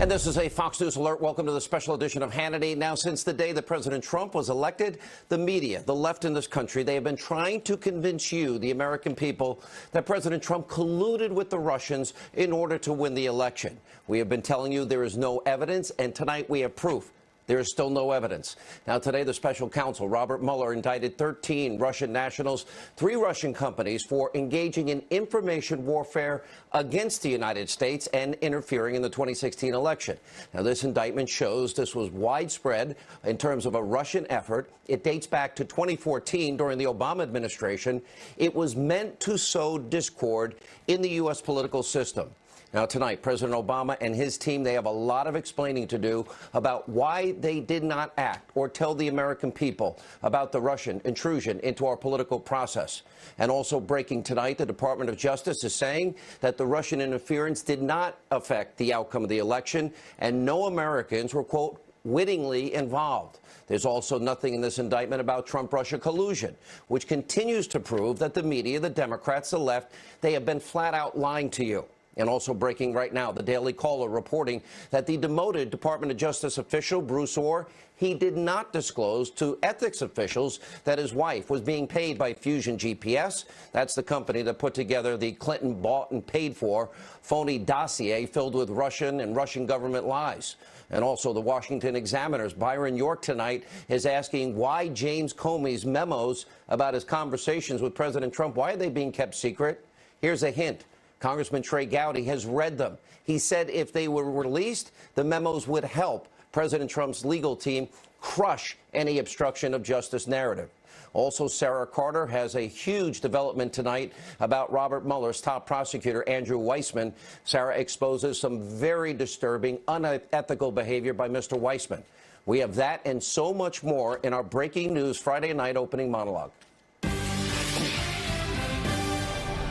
And this is a Fox News alert. Welcome to the special edition of Hannity. Now, since the day that President Trump was elected, the media, the left in this country, they have been trying to convince you, the American people, that President Trump colluded with the Russians in order to win the election. We have been telling you there is no evidence, and tonight we have proof. There is still no evidence. Now, today, the special counsel, Robert Mueller, indicted 13 Russian nationals, 3 Russian companies for engaging in information warfare against the United States and interfering in the 2016 election. Now, this indictment shows this was widespread in terms of a Russian effort. It dates back to 2014 during the Obama administration. It was meant to sow discord in the U.S. political system. Now, tonight, President Obama and his team, they have a lot of explaining to do about why they did not act or tell the American people about the Russian intrusion into our political process. And also breaking tonight, the Department of Justice is saying that the Russian interference did not affect the outcome of the election, and no Americans were, quote, wittingly involved. There's also nothing in this indictment about Trump-Russia collusion, which continues to prove that the media, the Democrats, the left, they have been flat out lying to you. And also breaking right now, the Daily Caller reporting that the demoted Department of Justice official, Bruce Orr, he did not disclose to ethics officials that his wife was being paid by Fusion GPS. That's the company that put together the Clinton bought and paid for phony dossier filled with Russian and Russian government lies. And also the Washington Examiner's Byron York tonight is asking why James Comey's memos about his conversations with President Trump, why are they being kept secret? Here's a hint. Congressman Trey Gowdy has read them. He said if they were released, the memos would help President Trump's legal team crush any obstruction of justice narrative. Also, Sarah Carter has a huge development tonight about Robert Mueller's top prosecutor, Andrew Weissman. Sarah exposes some very disturbing, unethical behavior by Mr. Weissman. We have that and so much more in our breaking news Friday night opening monologue.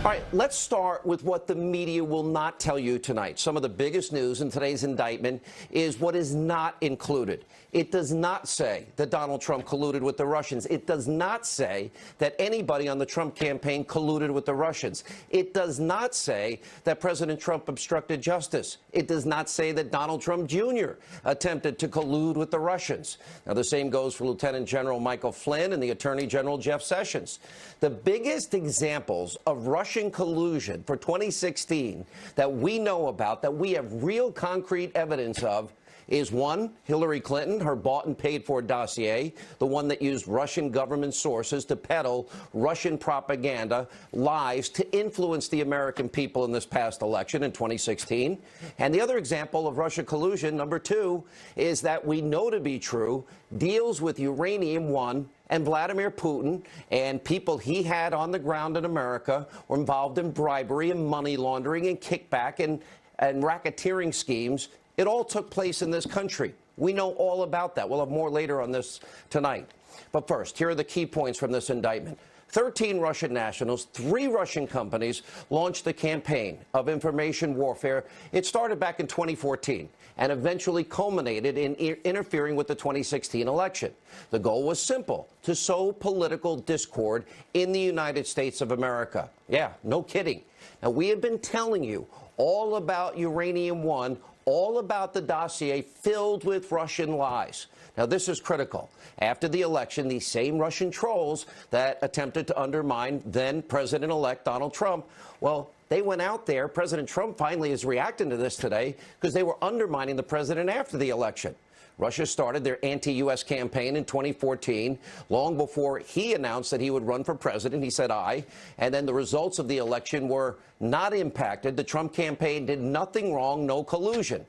All right, let's start with what the media will not tell you tonight. Some of the biggest news in today's indictment is what is not included. It does not say that Donald Trump colluded with the Russians. It does not say that anybody on the Trump campaign colluded with the Russians. It does not say that President Trump obstructed justice. It does not say that Donald Trump Jr. attempted to collude with the Russians. Now, the same goes for Lieutenant General Michael Flynn and the Attorney General Jeff Sessions. The biggest examples of Russian collusion for 2016 that we know about, that we have real concrete evidence of, is one, Hillary Clinton, her bought and paid for dossier, the one that used Russian government sources to peddle Russian propaganda, lies to influence the American people in this past election in 2016. And the other example of Russia collusion, number 2, is that we know to be true, deals with Uranium One and Vladimir Putin and people he had on the ground in America were involved in bribery and money laundering and kickback and racketeering schemes. It all took place in this country. We know all about that. We'll have more later on this tonight. But first, here are the key points from this indictment. 13 Russian nationals, 3 Russian companies launched a campaign of information warfare. It started back in 2014 and eventually culminated in interfering with the 2016 election. The goal was simple, to sow political discord in the United States of America. Yeah, no kidding. Now, we have been telling you all about Uranium One, all about the dossier filled with Russian lies. Now, this is critical. After the election, these same Russian trolls that attempted to undermine then President-elect Donald Trump, well, they went out there. President Trump finally is reacting to this today because they were undermining the president after the election. Russia started their anti-U.S. campaign in 2014, long before he announced that he would run for president. He said aye. And then the results of the election were not impacted. The Trump campaign did nothing wrong, no collusion.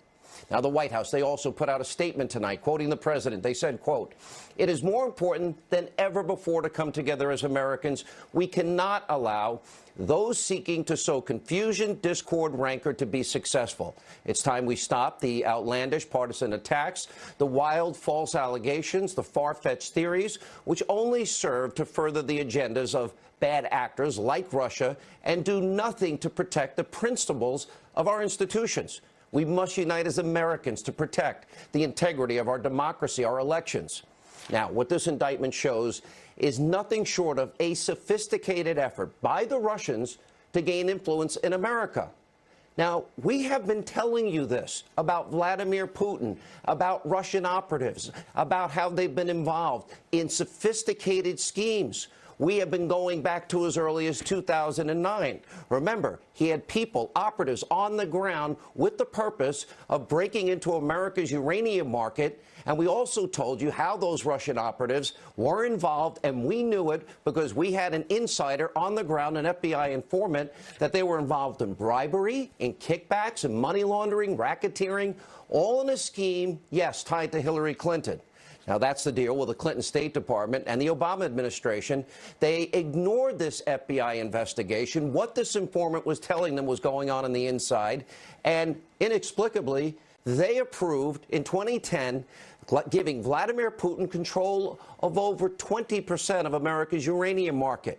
Now, the White House, they also put out a statement tonight, quoting the president. They said, quote, "It is more important than ever before to come together as Americans. We cannot allow those seeking to sow confusion, discord, rancor to be successful. It's time we stop the outlandish partisan attacks, the wild false allegations, the far-fetched theories, which only serve to further the agendas of bad actors like Russia and do nothing to protect the principles of our institutions. We must unite as Americans to protect the integrity of our democracy, our elections." Now, what this indictment shows is nothing short of a sophisticated effort by the Russians to gain influence in America. Now, we have been telling you this about Vladimir Putin, about Russian operatives, about how they've been involved in sophisticated schemes. We have been going back to as early as 2009. Remember, he had people, operatives on the ground with the purpose of breaking into America's uranium market. And we also told you how those Russian operatives were involved, and we knew it because we had an insider on the ground, an FBI informant, that they were involved in bribery, in kickbacks, in money laundering, racketeering, all in a scheme, yes, tied to Hillary Clinton. Now, that's the deal with the Clinton State Department and the Obama administration. They ignored this FBI investigation, what this informant was telling them was going on the inside, and inexplicably, they approved in 2010 giving Vladimir Putin control of over 20% of America's uranium market.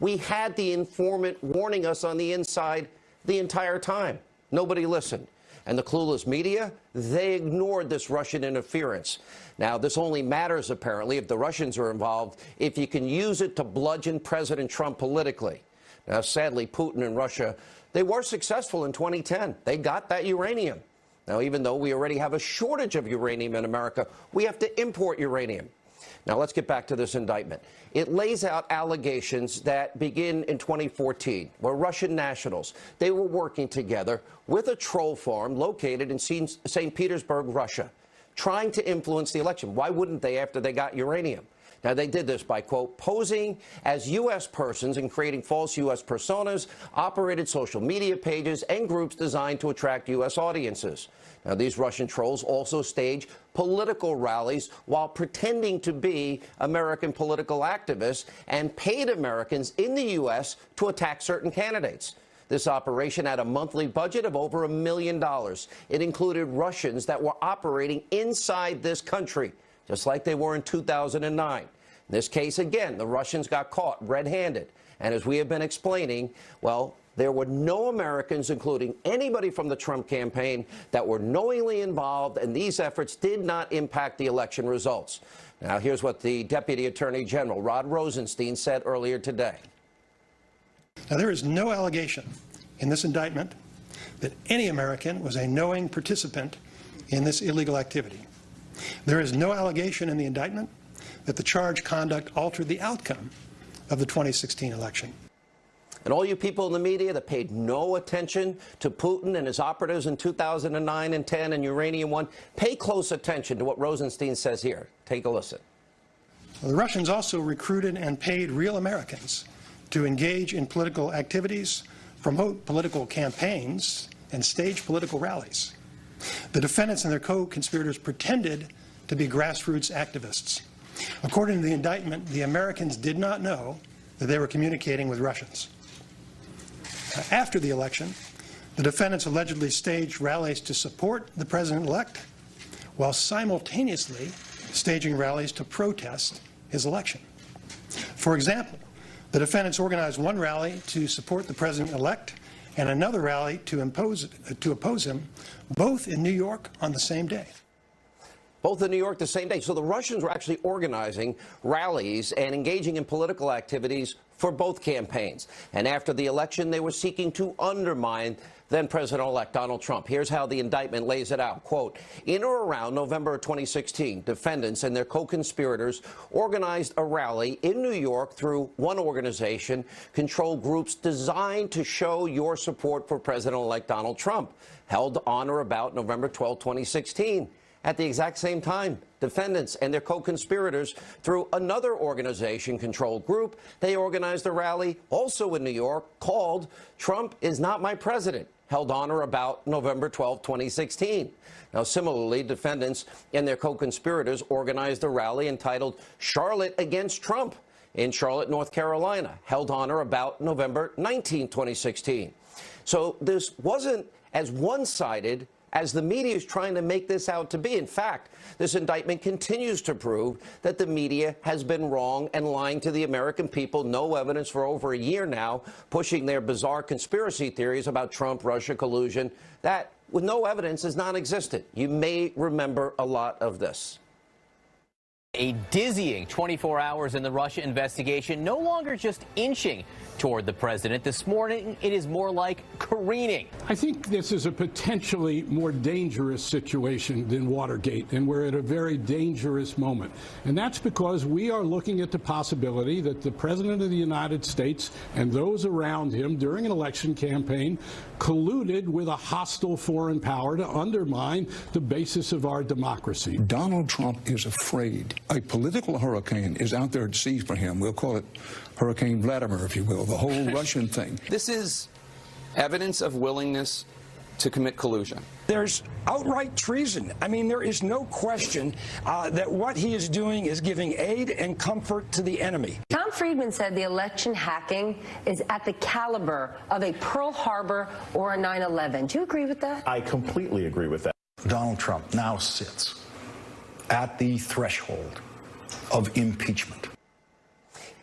We had the informant warning us on the inside the entire time. Nobody listened. And the clueless media, they ignored this Russian interference. Now, this only matters, apparently, if the Russians are involved, if you can use it to bludgeon President Trump politically. Now, sadly, Putin and Russia, they were successful in 2010. They got that uranium. Now, even though we already have a shortage of uranium in America, we have to import uranium. Now, let's get back to this indictment. It lays out allegations that begin in 2014, where Russian nationals, they were working together with a troll farm located in St. Petersburg, Russia, trying to influence the election. Why wouldn't they after they got uranium? Now, they did this by, quote, posing as U.S. persons and creating false U.S. personas, operated social media pages and groups designed to attract U.S. audiences. Now, these Russian trolls also stage political rallies while pretending to be American political activists and paid Americans in the U.S. to attack certain candidates. This operation had a monthly budget of over $1 million. It included Russians that were operating inside this country, just like they were in 2009. In this case, again, the Russians got caught red-handed. And as we have been explaining, well, there were no Americans, including anybody from the Trump campaign, that were knowingly involved, and these efforts did not impact the election results. Now, here's what the Deputy Attorney General, Rod Rosenstein, said earlier today. Now, there is no allegation in this indictment that any American was a knowing participant in this illegal activity. There is no allegation in the indictment that the charged conduct altered the outcome of the 2016 election. And all you people in the media that paid no attention to Putin and his operatives in 2009 and 10 and Uranium One, pay close attention to what Rosenstein says here. Take a listen. Well, the Russians also recruited and paid real Americans to engage in political activities, promote political campaigns, and stage political rallies. The defendants and their co-conspirators pretended to be grassroots activists. According to the indictment, the Americans did not know that they were communicating with Russians. After the election, the defendants allegedly staged rallies to support the president-elect while simultaneously staging rallies to protest his election. For example, the defendants organized one rally to support the president-elect and another rally to oppose him, both in New York on the same day. Both in New York the same day. So the Russians were actually organizing rallies and engaging in political activities for both campaigns. And after the election, they were seeking to undermine then-President-elect Donald Trump. Here's how the indictment lays it out. Quote, in or around November 2016, defendants and their co-conspirators organized a rally in New York through one organization, controlled groups designed to show your support for President-elect Donald Trump, held on or about November 12, 2016. At the exact same time, defendants and their co-conspirators, through another organization-controlled group, they organized a rally also in New York called Trump is Not My President, held on or about November 12, 2016. Now, similarly, defendants and their co-conspirators organized a rally entitled Charlotte Against Trump in Charlotte, North Carolina, held on or about November 19, 2016. So this wasn't as one-sided as the media is trying to make this out to be. In fact, this indictment continues to prove that the media has been wrong and lying to the American people. No evidence for over a year now, pushing their bizarre conspiracy theories about Trump, Russia collusion, that with no evidence is non-existent. You may remember a lot of this. A dizzying 24 hours in the Russia investigation, no longer just inching toward the president. This morning, it is more like careening. I think this is a potentially more dangerous situation than Watergate, and we're at a very dangerous moment. And that's because we are looking at the possibility that the President of the United States and those around him during an election campaign colluded with a hostile foreign power to undermine the basis of our democracy. Donald Trump is afraid. A political hurricane is out there at sea for him. We'll call it Hurricane Vladimir, if you will, the whole Russian thing. This is evidence of willingness to commit collusion. There's outright treason. I mean, there is no question that what he is doing is giving aid and comfort to the enemy. Tom Friedman said the election hacking is at the caliber of a Pearl Harbor or a 9/11. Do you agree with that? I completely agree with that. Donald Trump now sits at the threshold of impeachment.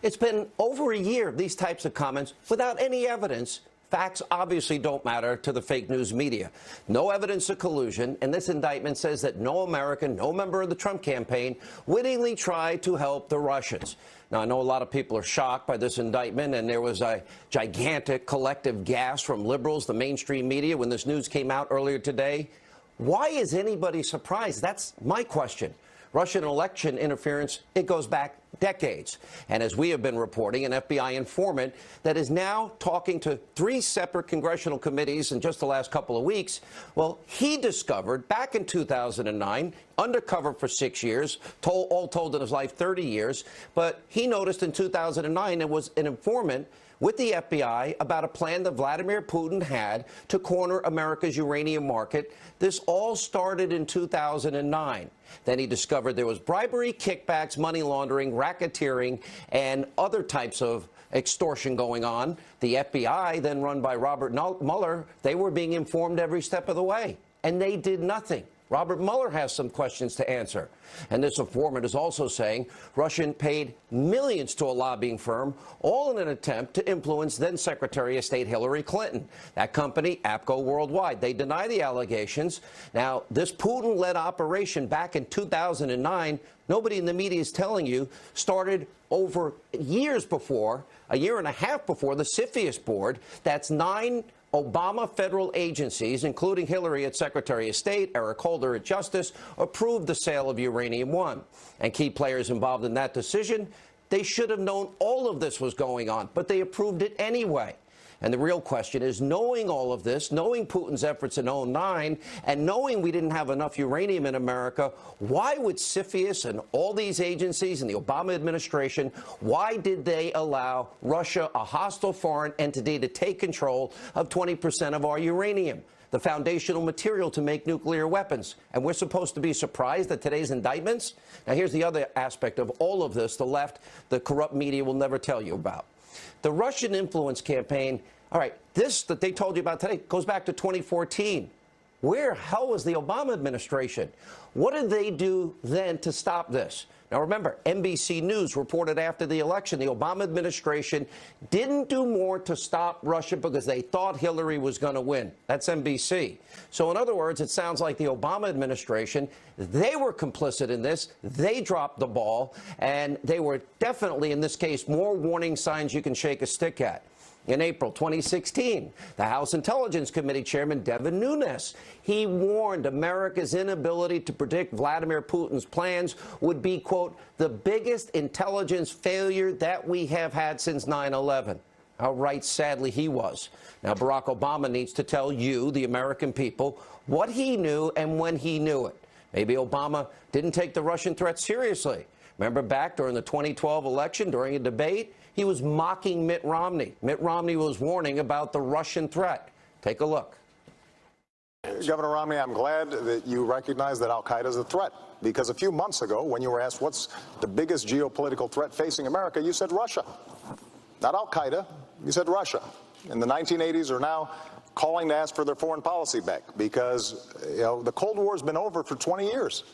It's been over a year of these types of comments without any evidence. Facts obviously don't matter to the fake news media. No evidence of collusion, and this indictment says that no American, no member of the Trump campaign wittingly tried to help the Russians. Now, I know a lot of people are shocked by this indictment, and there was a gigantic collective gasp from liberals, the mainstream media, when this news came out earlier today. Why is anybody surprised? That's my question. Russian election interference, it goes back decades. And as we have been reporting, an FBI informant that is now talking to 3 separate congressional committees in just the last couple of weeks, well, he discovered back in 2009, undercover for 6 years, all told in his life 30 years, but he noticed in 2009 it was an informant with the FBI about a plan that Vladimir Putin had to corner America's uranium market. This all started in 2009. Then he discovered there was bribery, kickbacks, money laundering, racketeering, and other types of extortion going on. The FBI, then run by Robert Mueller, they were being informed every step of the way, and they did nothing. Robert Mueller has some questions to answer. And this informant is also saying Russia paid millions to a lobbying firm, all in an attempt to influence then-Secretary of State Hillary Clinton. That company, APCO Worldwide, they deny the allegations. Now, this Putin-led operation back in 2009, nobody in the media is telling you, started over years before, a year and a half before, the CFIUS board. That's 9 Obama federal agencies, including Hillary at Secretary of State, Eric Holder at Justice, approved the sale of Uranium One. And key players involved in that decision, they should have known all of this was going on, but they approved it anyway. And the real question is, knowing all of this, knowing Putin's efforts in 2009, and knowing we didn't have enough uranium in America, why would CFIUS and all these agencies and the Obama administration, why did they allow Russia, a hostile foreign entity, to take control of 20% of our uranium, the foundational material to make nuclear weapons? And we're supposed to be surprised at today's indictments? Now, here's the other aspect of all of this the left, the corrupt media will never tell you about. The Russian influence campaign, all right, this that they told you about today goes back to 2014. Where the hell was the Obama administration? What did they do then to stop this? Now, remember, NBC News reported after the election the Obama administration didn't do more to stop Russia because they thought Hillary was going to win. That's NBC. So, in other words, it sounds like the Obama administration, they were complicit in this. They dropped the ball, and they were definitely, in this case, more warning signs you can shake a stick at. In April 2016, the House Intelligence Committee Chairman Devin Nunes, he warned America's inability to predict Vladimir Putin's plans would be, quote, the biggest intelligence failure that we have had since 9/11. How right, sadly, he was. Now, Barack Obama needs to tell you, the American people, what he knew and when he knew it. Maybe Obama didn't take the Russian threat seriously. Remember back during the 2012 election, during a debate, he was mocking Mitt Romney. Mitt Romney was warning about the Russian threat. Take a look. Governor Romney, I'm glad that you recognize that al-Qaeda is a threat, because a few months ago, when you were asked what's the biggest geopolitical threat facing America, you said Russia. Not al-Qaeda, you said Russia. And the 1980s are now calling to ask for their foreign policy back because, the Cold War's been over for 20 years.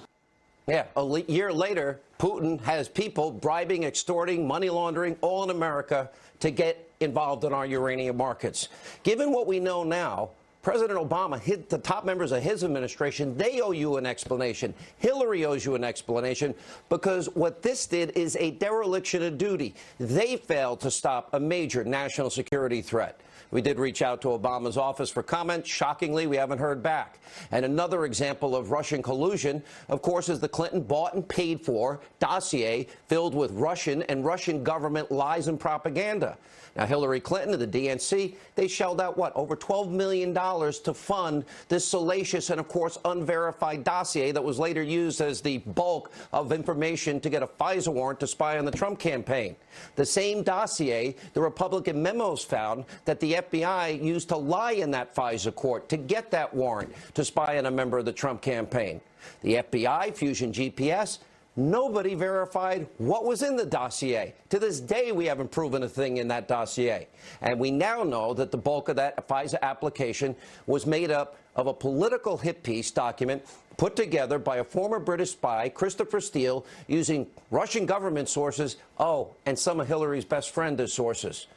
Yeah, a year later, Putin has people bribing, extorting, money laundering, all in America to get involved in our uranium markets. Given what we know now, President Obama hit the top members of his administration. They owe you an explanation. Hillary owes you an explanation, because what this did is a dereliction of duty. They failed to stop a major national security threat. We did reach out to Obama's office for comment. Shockingly, we haven't heard back. And another example of Russian collusion, of course, is the Clinton bought and paid for dossier filled with Russian and Russian government lies and propaganda. Now, Hillary Clinton and the DNC, they shelled out, what, over $12 million to fund this salacious and, of course, unverified dossier that was later used as the bulk of information to get a FISA warrant to spy on the Trump campaign. The same dossier, the Republican memos found that the FBI used to lie in that FISA court to get that warrant to spy on a member of the Trump campaign. The FBI, Fusion GPS, nobody verified what was in the dossier. To this day, we haven't proven a thing in that dossier. And we now know that the bulk of that FISA application was made up of a political hit piece document put together by a former British spy, Christopher Steele, using Russian government sources, and some of Hillary's best friend as sources.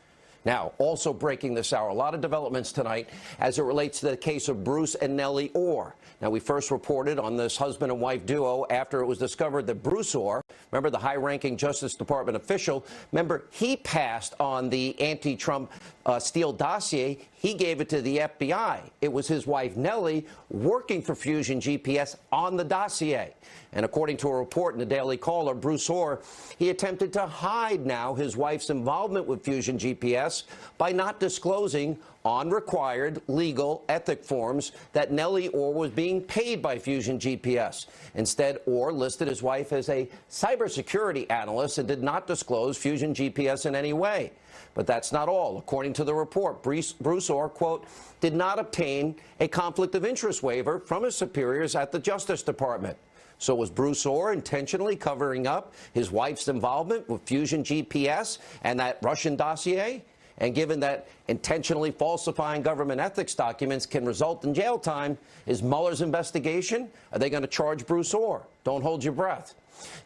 Now, also breaking this hour, a lot of developments tonight as it relates to the case of Bruce and Nellie Orr. Now, we first reported on this husband and wife duo after it was discovered that Bruce Orr, remember the high-ranking Justice Department official, remember he passed on the anti-Trump Steele dossier. He gave it to the FBI. It was his wife, Nellie, working for Fusion GPS on the dossier. And according to a report in the Daily Caller, Bruce Orr, he attempted to hide now his wife's involvement with Fusion GPS by not disclosing on required legal ethic forms that Nellie Orr was being paid by Fusion GPS. Instead, Orr listed his wife as a cybersecurity analyst and did not disclose Fusion GPS in any way. But that's not all. According to the report, Bruce Orr, quote, did not obtain a conflict of interest waiver from his superiors at the Justice Department. So was Bruce Orr intentionally covering up his wife's involvement with Fusion GPS and that Russian dossier? And given that intentionally falsifying government ethics documents can result in jail time, is Mueller's investigation? Are they going to charge Bruce Orr? Don't hold your breath.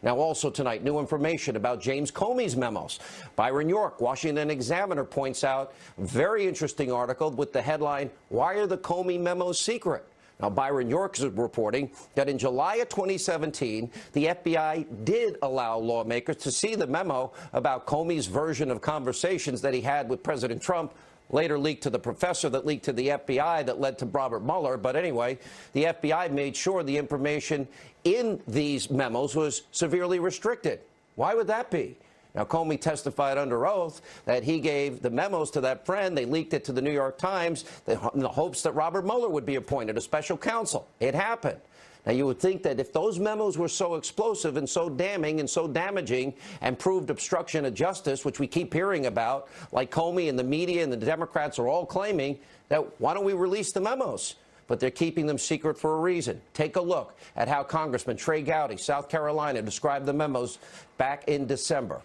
Now, also tonight, new information about James Comey's memos. Byron York, Washington Examiner, points out a very interesting article with the headline, "Why are the Comey memos secret?" Now, Byron York is reporting that in July of 2017, the FBI did allow lawmakers to see the memo about Comey's version of conversations that he had with President Trump, later leaked to the professor that leaked to the FBI that led to Robert Mueller. But anyway, the FBI made sure the information in these memos was severely restricted. Why would that be? Now, Comey testified under oath that he gave the memos to that friend. They leaked it to the New York Times in the hopes that Robert Mueller would be appointed a special counsel. It happened. Now, you would think that if those memos were so explosive and so damning and so damaging and proved obstruction of justice, which we keep hearing about, like Comey and the media and the Democrats are all claiming, that why don't we release the memos? But they're keeping them secret for a reason. Take a look at how Congressman Trey Gowdy, South Carolina, described the memos back in December.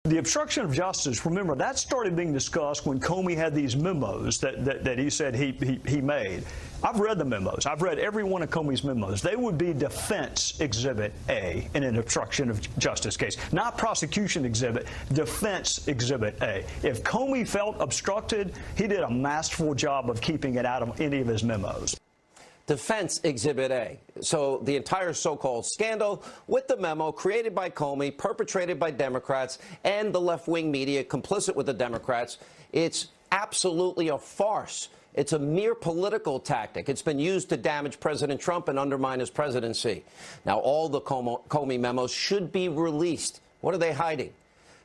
The obstruction of justice, remember, that started being discussed when Comey had these memos that he said he made. I've read the memos. I've read every one of Comey's memos. They would be defense exhibit A in an obstruction of justice case, not prosecution exhibit, defense exhibit A. If Comey felt obstructed, he did a masterful job of keeping it out of any of his memos. Defense Exhibit A. So the entire so-called scandal with the memo created by Comey, perpetrated by Democrats and the left-wing media complicit with the Democrats, it's absolutely a farce. It's a mere political tactic. It's been used to damage President Trump and undermine his presidency. Now, all the Comey memos should be released. What are they hiding?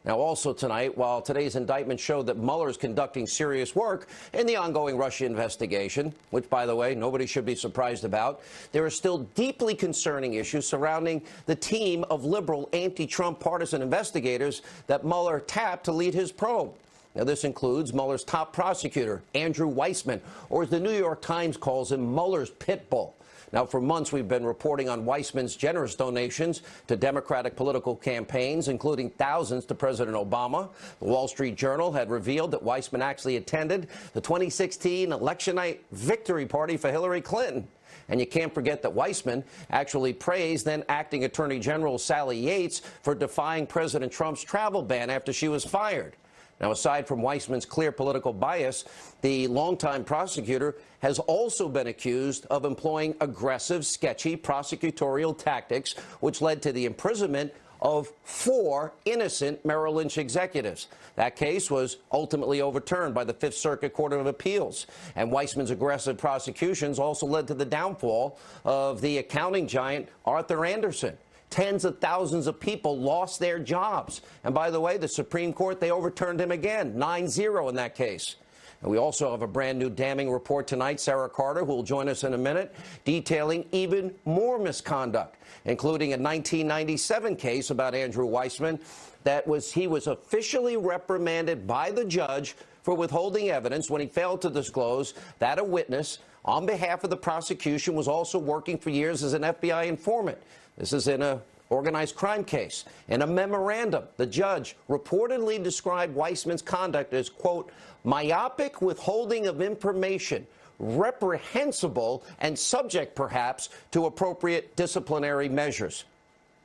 Now, also tonight, while today's indictment showed that Mueller is conducting serious work in the ongoing Russia investigation, which, by the way, nobody should be surprised about, there are still deeply concerning issues surrounding the team of liberal anti-Trump partisan investigators that Mueller tapped to lead his probe. Now, this includes Mueller's top prosecutor, Andrew Weissmann, or as the New York Times calls him, Mueller's pit bull. Now, for months, we've been reporting on Weissmann's generous donations to Democratic political campaigns, including thousands to President Obama. The Wall Street Journal had revealed that Weissmann actually attended the 2016 election night victory party for Hillary Clinton. And you can't forget that Weissmann actually praised then acting Attorney General Sally Yates for defying President Trump's travel ban after she was fired. Now, aside from Weissman's clear political bias, the longtime prosecutor has also been accused of employing aggressive, sketchy prosecutorial tactics, which led to the imprisonment of 4 innocent Merrill Lynch executives. That case was ultimately overturned by the Fifth Circuit Court of Appeals. And Weissman's aggressive prosecutions also led to the downfall of the accounting giant Arthur Andersen. Tens of thousands of people lost their jobs. And by the way, the Supreme Court, they overturned him again, 9-0 in that case. And we also have a brand new damning report tonight. Sarah Carter, who will join us in a minute, detailing even more misconduct, including a 1997 case about Andrew Weissman he was officially reprimanded by the judge for withholding evidence when he failed to disclose that a witness on behalf of the prosecution was also working for years as an FBI informant. This is in an organized crime case. In a memorandum, the judge reportedly described Weissman's conduct as, quote, myopic withholding of information, reprehensible and subject, perhaps, to appropriate disciplinary measures.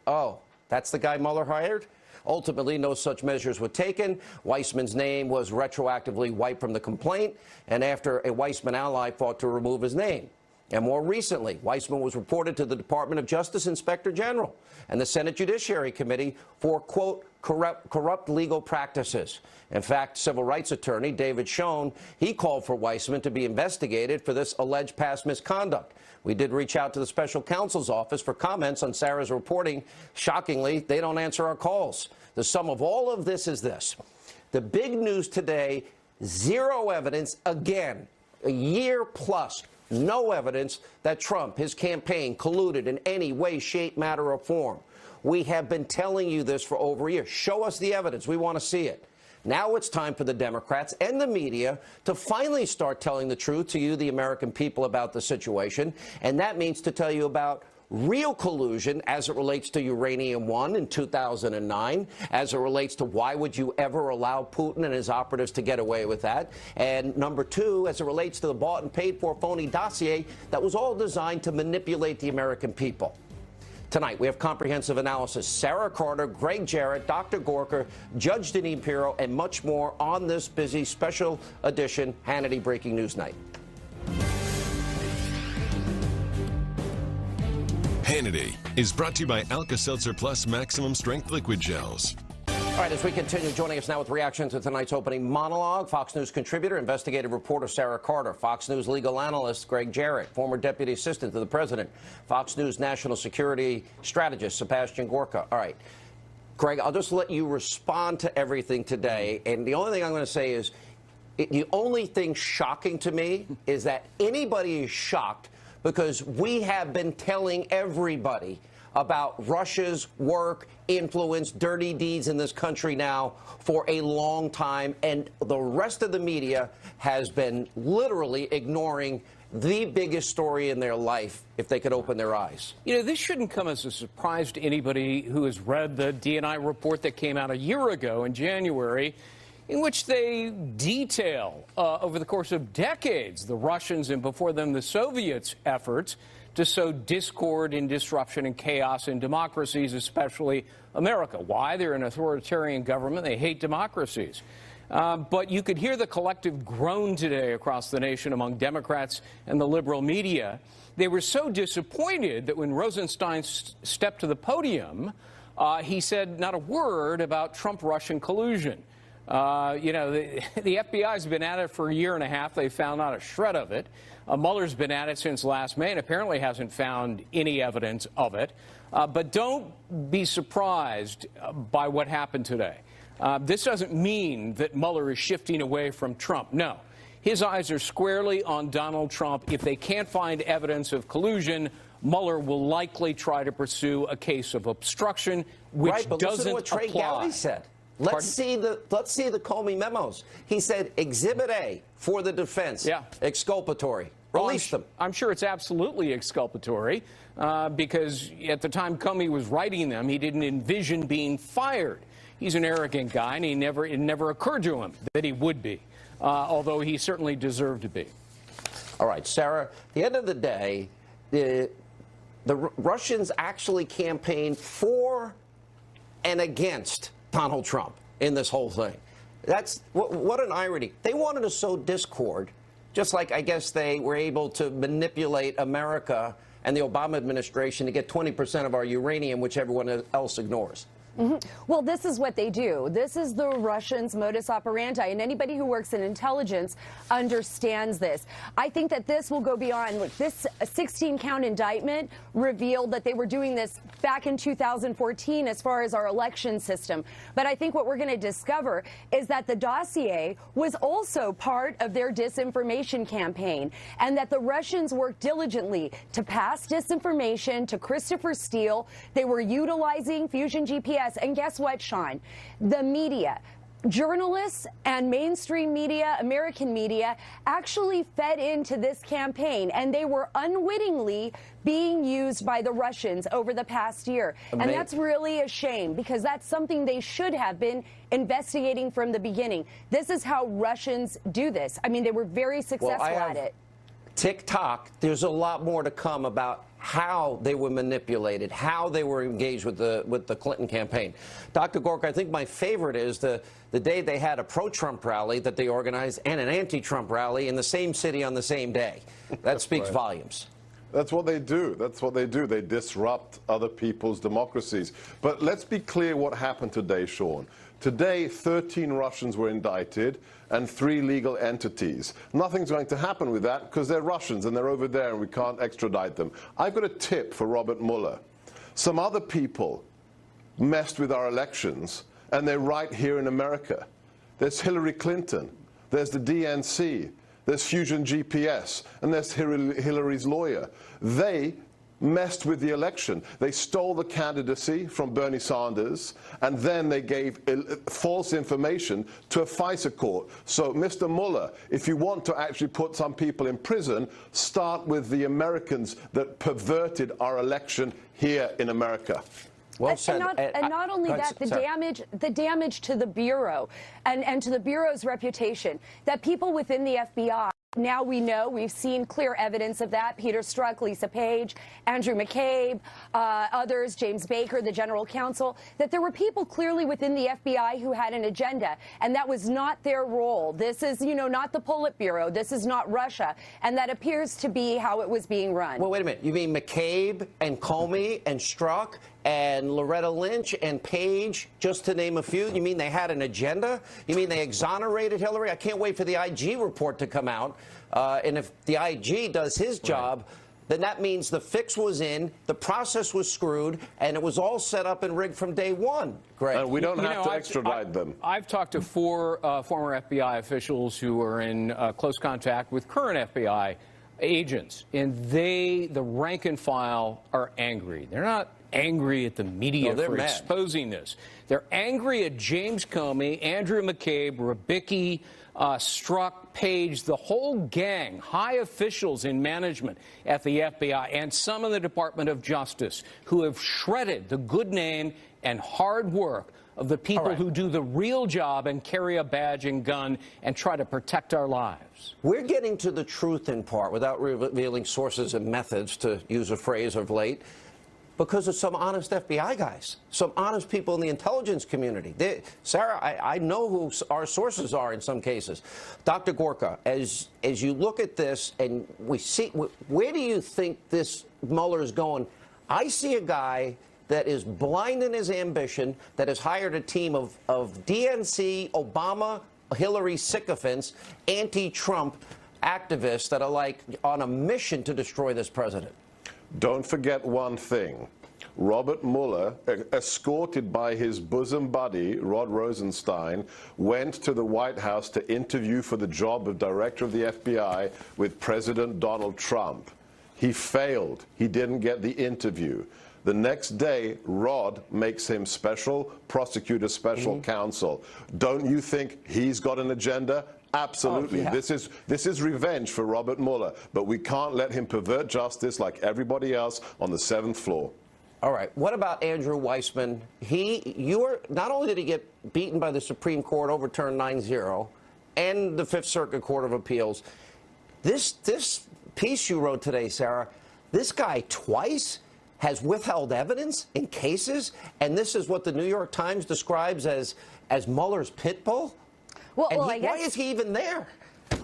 Oh, that's the guy Mueller hired? Ultimately, no such measures were taken. Weissman's name was retroactively wiped from the complaint, and after a Weissman ally fought to remove his name. And more recently, Weissman was reported to the Department of Justice Inspector General and the Senate Judiciary Committee for, quote, corrupt legal practices. In fact, civil rights attorney David Schoen, he called for Weissman to be investigated for this alleged past misconduct. We did reach out to the special counsel's office for comments on Sarah's reporting. Shockingly, they don't answer our calls. The sum of all of this is this. The big news today, zero evidence, again, a year plus, no evidence that Trump, his campaign, colluded in any way, shape, matter, or form. We have been telling you this for over a year. Show us the evidence. We want to see it. Now it's time for the Democrats and the media to finally start telling the truth to you, the American people, about the situation. And that means to tell you about real collusion as it relates to Uranium One in 2009, as it relates to why would you ever allow Putin and his operatives to get away with that, and number two, as it relates to the bought and paid for phony dossier that was all designed to manipulate the American people. Tonight, we have comprehensive analysis. Sarah Carter, Greg Jarrett, Dr. Gorka, Judge Deneen Pirro, and much more on this busy special edition Hannity Breaking News Night. Hannity is brought to you by Alka-Seltzer Plus Maximum Strength Liquid Gels. All right, as we continue, joining us now with reaction to tonight's opening monologue, Fox News contributor, investigative reporter Sarah Carter, Fox News legal analyst Greg Jarrett, former deputy assistant to the president, Fox News national security strategist Sebastian Gorka. All right, Greg, I'll just let you respond to everything today. And the only thing I'm going to say is the only thing shocking to me is that anybody is shocked because we have been telling everybody about Russia's work, influence, dirty deeds in this country now for a long time, and the rest of the media has been literally ignoring the biggest story in their life if they could open their eyes. You know, this shouldn't come as a surprise to anybody who has read the DNI report that came out a year ago in January, in which they detail over the course of decades the Russians and before them the Soviets' efforts to sow discord and disruption and chaos in democracies, especially America. Why? They're an authoritarian government. They hate democracies. But you could hear the collective groan today across the nation among Democrats and the liberal media. They were so disappointed that when Rosenstein stepped to the podium, he said not a word about Trump-Russian collusion. You know, the FBI's been at it for a year and a half. They found not a shred of it. Mueller's been at it since last May and apparently hasn't found any evidence of it. But don't be surprised by what happened today. This doesn't mean that Mueller is shifting away from Trump. No. His eyes are squarely on Donald Trump. If they can't find evidence of collusion, Mueller will likely try to pursue a case of obstruction, which right, but doesn't listen to what Trey apply. Gowdy said. Let's see the Comey memos. He said Exhibit A for the defense. Yeah. Exculpatory. Release them. I'm sure it's absolutely exculpatory because at the time Comey was writing them, he didn't envision being fired. He's an arrogant guy, and it never occurred to him that he would be, although he certainly deserved to be. All right, Sarah, at the end of the day, the Russians actually campaigned for and against Donald Trump in this whole thing. That's what an irony. They wanted to sow discord, just like I guess they were able to manipulate America and the Obama administration to get 20% of our uranium, which everyone else ignores. Well, this is what they do. This is the Russians' modus operandi, and anybody who works in intelligence understands this. I think that this will go beyond. Look, this 16-count indictment revealed that they were doing this back in 2014 as far as our election system. But I think what we're going to discover is that the dossier was also part of their disinformation campaign, and that the Russians worked diligently to pass disinformation to Christopher Steele. They were utilizing Fusion GPS. And guess what, Sean? The media, journalists and mainstream media, American media, actually fed into this campaign, and they were unwittingly being used by the Russians over the past year. And that's really a shame, because that's something they should have been investigating from the beginning. This is how Russians do this. I mean, they were very successful at it. TikTok, there's a lot more to come about how they were manipulated, how they were engaged with the Clinton campaign. Dr. Gorka, I think my favorite is the day they had a pro-Trump rally that they organized and an anti-Trump rally in the same city on the same day. That speaks volumes. That's what they do. That's what they do. They disrupt other people's democracies. But let's be clear what happened today, Sean. Today, 13 Russians were indicted and 3 legal entities. Nothing's going to happen with that because they're Russians and they're over there and we can't extradite them. I've got a tip for Robert Mueller. Some other people messed with our elections and they're right here in America. There's Hillary Clinton. There's the DNC. There's Fusion GPS. And there's Hillary's lawyer. They messed with the election. They stole the candidacy from Bernie Sanders, and then they gave false information to a FISA court. So, Mr. Mueller, if you want to actually put some people in prison, start with the Americans that perverted our election here in America. Well said. And not only that, the damage to the Bureau and to the Bureau's reputation, that people within the FBI, now we know, we've seen clear evidence of that. Peter Strzok, Lisa Page, Andrew McCabe, others, James Baker, the general counsel, that there were people clearly within the FBI who had an agenda, and that was not their role. This is, not the Politburo. This is not Russia, and that appears to be how it was being run. Well, wait a minute. You mean McCabe and Comey and Strzok and Loretta Lynch and Page, just to name a few? You mean they had an agenda? You mean they exonerated Hillary? I can't wait for the IG report to come out. And if the IG does his job, then that means the fix was in, the process was screwed, and it was all set up and rigged from day one, Greg. We don't have to extradite them. I've talked to 4 former FBI officials who are in close contact with current FBI agents, and the rank and file, are angry. They're not angry at the media for exposing this. They're angry at James Comey, Andrew McCabe, Rybicki, Strzok, Page, the whole gang, high officials in management at the FBI, and some in the Department of Justice who have shredded the good name and hard work of the people who do the real job and carry a badge and gun and try to protect our lives. We're getting to the truth in part without revealing sources and methods, to use a phrase of late, because of some honest FBI guys, some honest people in the intelligence community. Sarah, I know who our sources are in some cases. Dr. Gorka, as you look at this and we see, where do you think this Mueller is going? I see a guy that is blind in his ambition, that has hired a team of DNC, Obama, Hillary sycophants, anti-Trump activists that are like on a mission to destroy this president. Don't forget one thing. Robert Mueller, escorted by his bosom buddy, Rod Rosenstein, went to the White House to interview for the job of director of the FBI with President Donald Trump. He failed. He didn't get the interview. The next day, Rod makes him special prosecutor, special counsel. Don't you think he's got an agenda? Absolutely. This is revenge for Robert Mueller, but we can't let him pervert justice like everybody else on the 7th floor. All right. What about Andrew Weissman? Not only did he get beaten by the Supreme Court, overturned 9-0, and the Fifth Circuit Court of Appeals. This piece you wrote today, Sarah, this guy twice has withheld evidence in cases, and this is what the New York Times describes as Mueller's pit bull? Well, And I guess, why is he even there?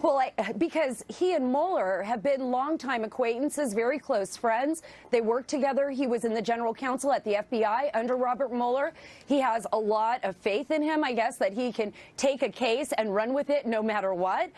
Well, because he and Mueller have been longtime acquaintances, very close friends. They worked together. He was in the general counsel at the FBI under Robert Mueller. He has a lot of faith in him, I guess, that he can take a case and run with it no matter what.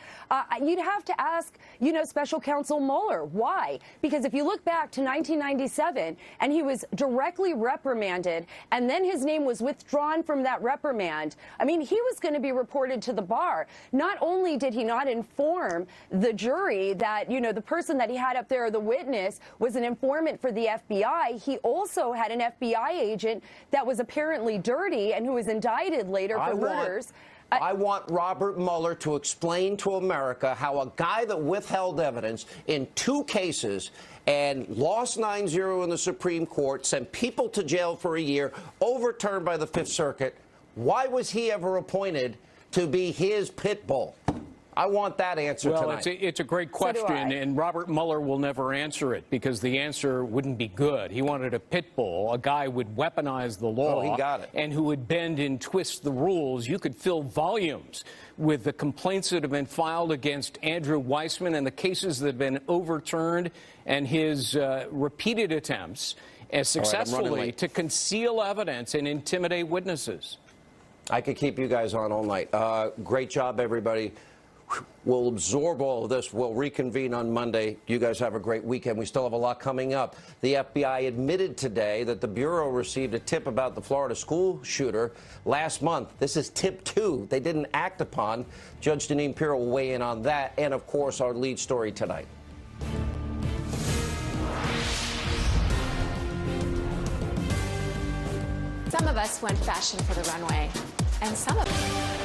You'd have to ask, Special Counsel Mueller, why? Because if you look back to 1997 and he was directly reprimanded and then his name was withdrawn from that reprimand, I mean, he was going to be reported to the bar. Not only did he not inform the jury that, the person that he had up there, the witness, was an informant for the FBI. He also had an FBI agent that was apparently dirty and who was indicted later for murders. I want Robert Mueller to explain to America how a guy that withheld evidence in 2 cases and lost 9-0 in the Supreme Court, sent people to jail for a year, overturned by the Fifth Circuit, why was he ever appointed to be his pit bull? I want that answer tonight. Well, it's a great question, and Robert Mueller will never answer it because the answer wouldn't be good. He wanted a pit bull, a guy who would weaponize the law. Oh, he got it. And who would bend and twist the rules. You could fill volumes with the complaints that have been filed against Andrew Weissman and the cases that have been overturned and his repeated attempts successfully to conceal evidence and intimidate witnesses. I could keep you guys on all night. Great job, everybody. We'll absorb all of this. We'll reconvene on Monday. You guys have a great weekend. We still have a lot coming up. The FBI admitted today that the Bureau received a tip about the Florida school shooter last month. This is tip 2 they didn't act upon. Judge Jeanine Pirro will weigh in on that and, of course, our lead story tonight. Some of us went fashion for the runway, and some of us...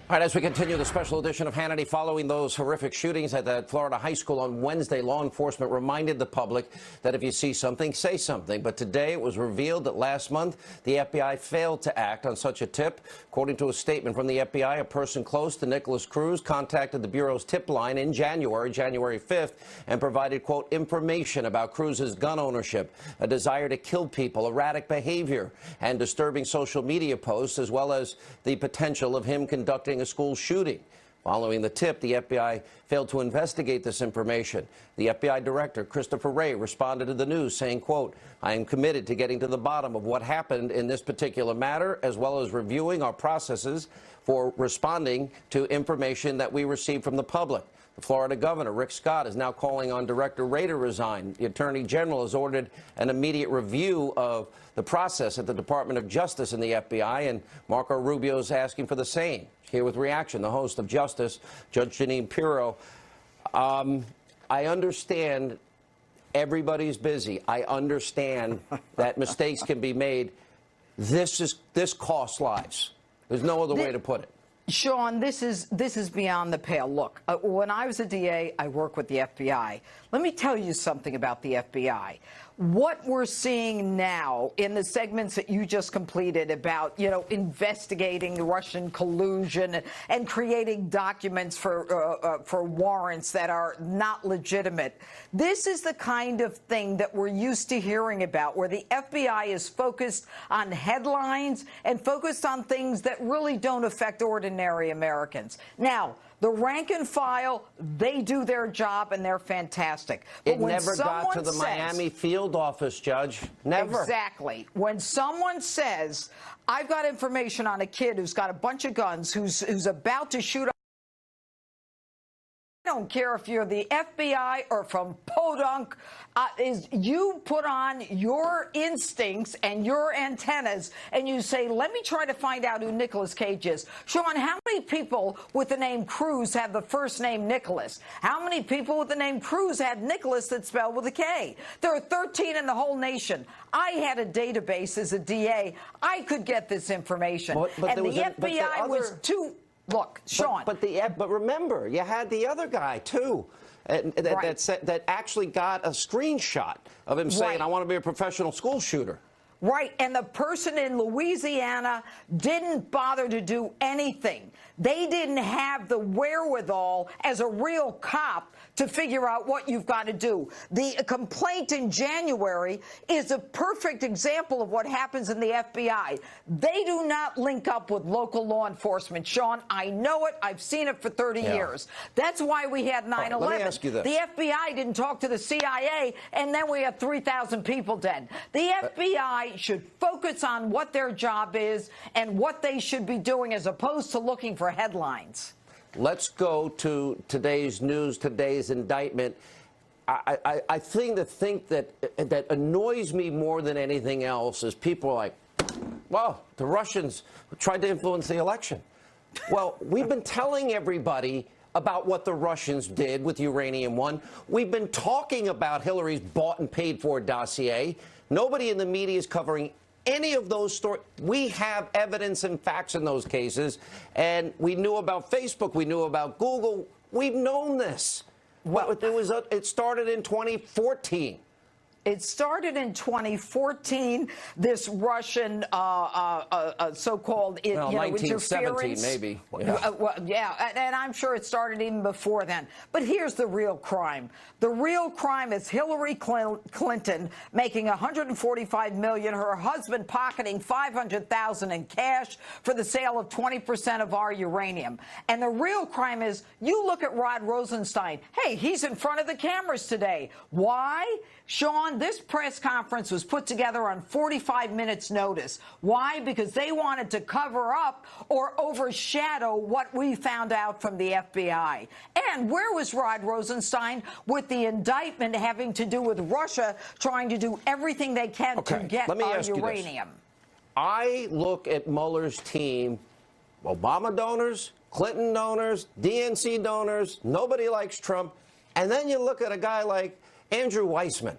All right, as we continue the special edition of Hannity, following those horrific shootings at that Florida high school on Wednesday, law enforcement reminded the public that if you see something, say something. But today it was revealed that last month the FBI failed to act on such a tip. According to a statement from the FBI, a person close to Nicholas Cruz contacted the Bureau's tip line in January 5th, and provided, quote, information about Cruz's gun ownership, a desire to kill people, erratic behavior, and disturbing social media posts, as well as the potential of him conducting a school shooting. Following the tip, the FBI failed to investigate this information. The FBI director, Christopher Wray, responded to the news saying, quote, I am committed to getting to the bottom of what happened in this particular matter, as well as reviewing our processes for responding to information that we received from the public. The Florida governor, Rick Scott, is now calling on Director Wray to resign. The Attorney General has ordered an immediate review of the process at the Department of Justice and the FBI, and Marco Rubio is asking for the same. Here with reaction, the host of Justice, Judge Jeanine Pirro. I understand everybody's busy. I understand that mistakes can be made. This costs lives. There's no other way to put it. Sean, this is beyond the pale. Look, when I was a DA, I worked with the FBI. Let me tell you something about the FBI. What we're seeing now in the segments that you just completed about, investigating the Russian collusion and creating documents for warrants that are not legitimate. This is the kind of thing that we're used to hearing about, where the FBI is focused on headlines and focused on things that really don't affect ordinary Americans. Now, the rank and file, they do their job, and they're fantastic. But it never got to the Miami field office, Judge. Never. Exactly. When someone says, I've got information on a kid who's got a bunch of guns, who's about to shoot up, I don't care if you're the FBI or from Podunk, you put on your instincts and your antennas and you say, let me try to find out who Nicolas Cage is. Sean, how many people with the name Cruz have the first name Nicholas? How many people with the name Cruz had Nicholas that's spelled with a K? There are 13 in the whole nation. I had a database as a DA. I could get this information. And the FBI was too... Look, Sean. But remember, you had the other guy, too, that actually got a screenshot of him saying, I want to be a professional school shooter. Right, and the person in Louisiana didn't bother to do anything. They didn't have the wherewithal as a real cop to figure out what you've got to do. The complaint in January is a perfect example of what happens in the FBI. They do not link up with local law enforcement. Sean, I know it. I've seen it for 30 years. That's why we had 9/11. Let me ask you this. The FBI didn't talk to the CIA, and then we have 3,000 people dead. The FBI should focus on what their job is and what they should be doing as opposed to looking for headlines. Let's go to today's news, today's indictment. I think that annoys me more than anything else is people are like, well, the Russians tried to influence the election. Well, we've been telling everybody about what the Russians did with Uranium One. We've been talking about Hillary's bought and paid for dossier. Nobody in the media is covering any of those stories. We have evidence and facts in those cases, and we knew about Facebook. We knew about Google. We've known this. Well, it started in 2014. It started in 2014, this Russian so-called interference. 1917, maybe. Yeah. And I'm sure it started even before then. But here's the real crime. The real crime is Hillary Clinton making $145 million, her husband pocketing $500,000 in cash for the sale of 20% of our uranium. And the real crime is, you look at Rod Rosenstein. Hey, he's in front of the cameras today. Why? Sean, this press conference was put together on 45 minutes notice. Why? Because they wanted to cover up or overshadow what we found out from the FBI. And where was Rod Rosenstein with the indictment having to do with Russia trying to do everything they can to get our uranium? I look at Mueller's team, Obama donors, Clinton donors, DNC donors, nobody likes Trump. And then you look at a guy like Andrew Weissman,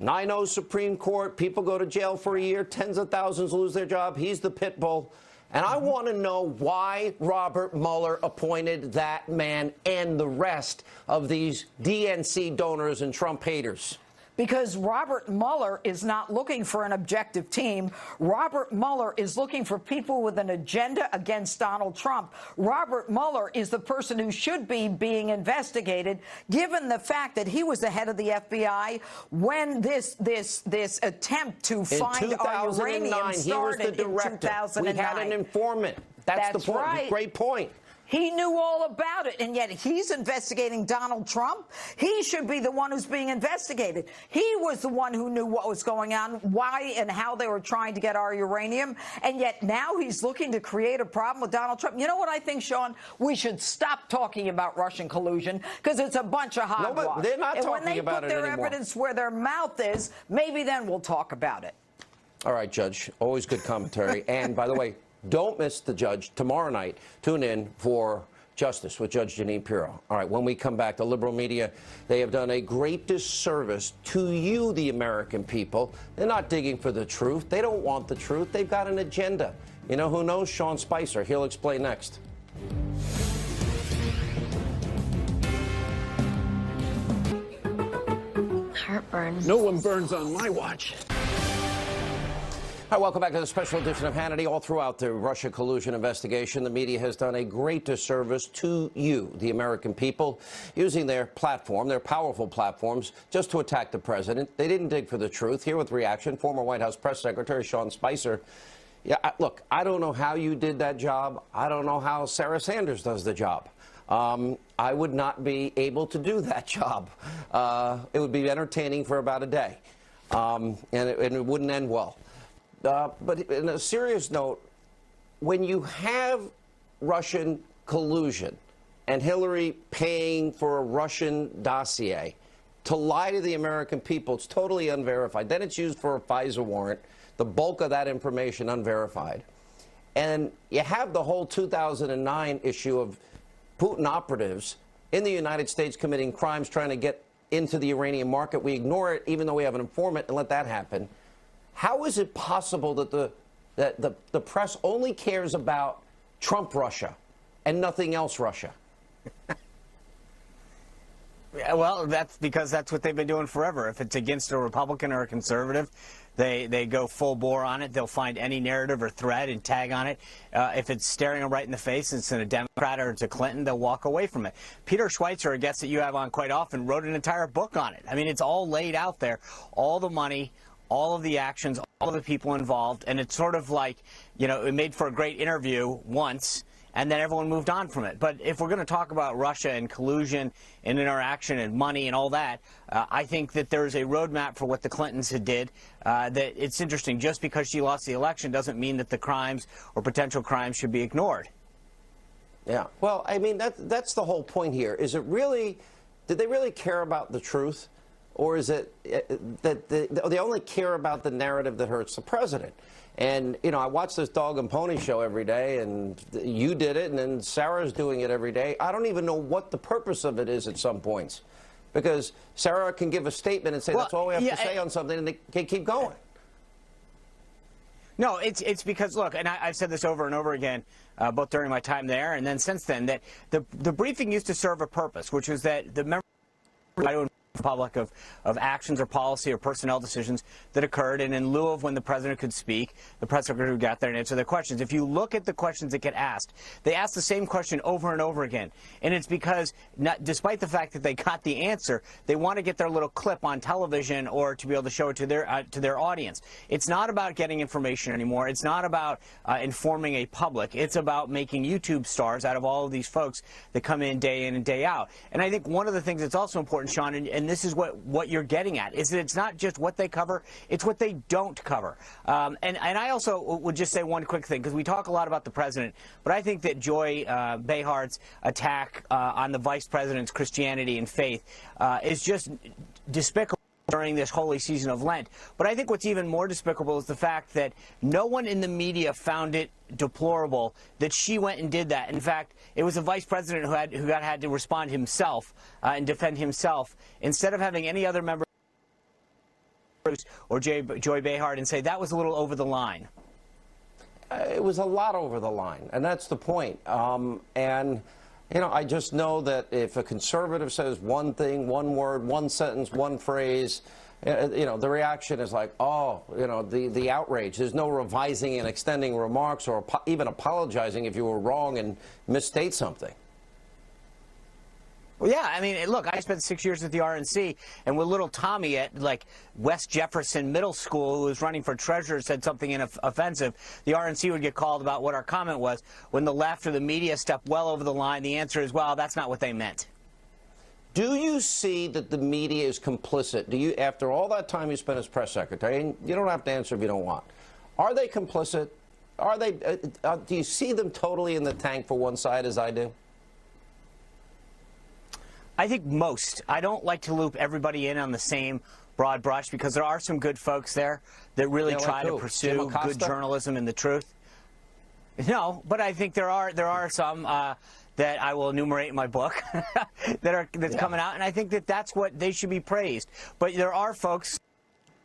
9-0 Supreme Court, people go to jail for a year, tens of thousands lose their job, he's the pit bull. And I want to know why Robert Mueller appointed that man and the rest of these DNC donors and Trump haters. Because Robert Mueller is not looking for an objective team. Robert Mueller is looking for people with an agenda against Donald Trump. Robert Mueller is the person who should be being investigated, given the fact that he was the head of the FBI when this attempt to find our uranium started in 2009. We had an informant. That's the point. Right. Great point. He knew all about it, and yet he's investigating Donald Trump. He should be the one who's being investigated. He was the one who knew what was going on, why and how they were trying to get our uranium, and yet now he's looking to create a problem with Donald Trump. You know what I think, Sean? We should stop talking about Russian collusion because it's a bunch of hogwash. No, but they're not talking about it anymore. And when they put their evidence where their mouth is, maybe then we'll talk about it. All right, Judge. Always good commentary. And by the way, don't miss the Judge tomorrow night. Tune in for Justice with Judge Jeanine Pirro. All right, when we come back, the liberal media, they have done a great disservice to you, the American people. They're not digging for the truth. They don't want the truth. They've got an agenda. You know who knows? Sean Spicer. He'll explain next. Heartburn. No one burns on my watch. Hi, welcome back to the special edition of Hannity. All throughout the Russia collusion investigation, the media has done a great disservice to you, the American people, using their platform, their powerful platforms, just to attack the president. They didn't dig for the truth. Here with reaction, former White House Press Secretary Sean Spicer. Yeah, look, I don't know how you did that job. I don't know how Sarah Sanders does the job. I would not be able to do that job. It would be entertaining for about a day, and it wouldn't end well. But in a serious note, when you have Russian collusion and Hillary paying for a Russian dossier to lie to the American people, it's totally unverified. Then it's used for a FISA warrant, the bulk of that information unverified. And you have the whole 2009 issue of Putin operatives in the United States committing crimes trying to get into the uranium market. We ignore it even though we have an informant and let that happen. How is it possible that the press only cares about Trump Russia and nothing else Russia? Yeah, well, that's because that's what they've been doing forever. If it's against a Republican or a conservative, they go full bore on it. They'll find any narrative or thread and tag on it. If it's staring them right in the face, it's in a Democrat or it's a Clinton, they'll walk away from it. Peter Schweitzer, a guest that you have on quite often, wrote an entire book on it. I mean, it's all laid out there. All the money, all of the actions, all of the people involved. And it's sort of like, you know, it made for a great interview once, and then everyone moved on from it. But if we're going to talk about Russia and collusion and interaction and money and all that, I think that there's a roadmap for what the Clintons had did. That it's interesting. Just because she lost the election doesn't mean that the crimes or potential crimes should be ignored. Yeah. Well, I mean, that's the whole point here. Is it really, did they really care about the truth? Or is it that they only care about the narrative that hurts the president? And, you know, I watch this dog and pony show every day, and you did it, and then Sarah's doing it every day. I don't even know what the purpose of it is at some points. Because Sarah can give a statement and say, that's all we have to say on something, and they can keep going. No, it's because, look, and I've said this over and over again, both during my time there and then since then, that the briefing used to serve a purpose, which was that the members public of actions or policy or personnel decisions that occurred, and in lieu of when the president could speak, the press secretary would get there and answer their questions. If you look at the questions that get asked, they ask the same question over and over again, and it's because despite the fact that they got the answer, they want to get their little clip on television or to be able to show it to their audience. It's not about getting information anymore. It's not about informing a public. It's about making YouTube stars out of all of these folks that come in and day out. And I think one of the things that's also important, Sean, and this is what you're getting at, is that it's not just what they cover, it's what they don't cover. And I also would just say one quick thing, because we talk a lot about the president, but I think that Joy Behart's attack on the vice president's Christianity and faith is just despicable during this holy season of Lent. But I think what's even more despicable is the fact that no one in the media found it deplorable that she went and did that. In fact, it was a vice president who had to respond himself and defend himself, instead of having any other member or Joy Behart and say that was a little over the line. It was a lot over the line, and that's the point. And you know, I just know that if a conservative says one thing, one word, one sentence, one phrase, you know, the reaction is like, oh, you know, the outrage. There's no revising and extending remarks or even apologizing if you were wrong and misstate something. Well, yeah, I mean, look, I spent 6 years at the RNC, and with little Tommy at, like, West Jefferson Middle School, who was running for treasurer, said something offensive, the RNC would get called about what our comment was. When the left or the media stepped well over the line, the answer is, well, that's not what they meant. Do you see that the media is complicit? Do you, after all that time you spent as press secretary, and you don't have to answer if you don't want, are they complicit? Are they? Do you see them totally in the tank for one side, as I do? I think most. I don't like to loop everybody in on the same broad brush, because there are some good folks there that really try to pursue good journalism and the truth. No, but I think there are some that I will enumerate in my book that's coming out, and I think that's what they should be praised. But there are folks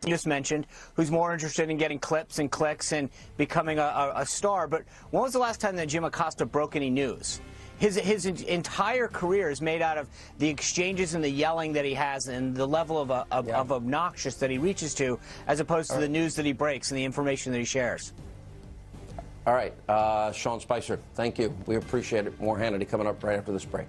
you just mentioned who's more interested in getting clips and clicks and becoming a star. But when was the last time that Jim Acosta broke any news? His entire career is made out of the exchanges and the yelling that he has and the level of obnoxious that he reaches to, as opposed to the news that he breaks and the information that he shares. All right, Sean Spicer, thank you. We appreciate it. More Hannity coming up right after this break.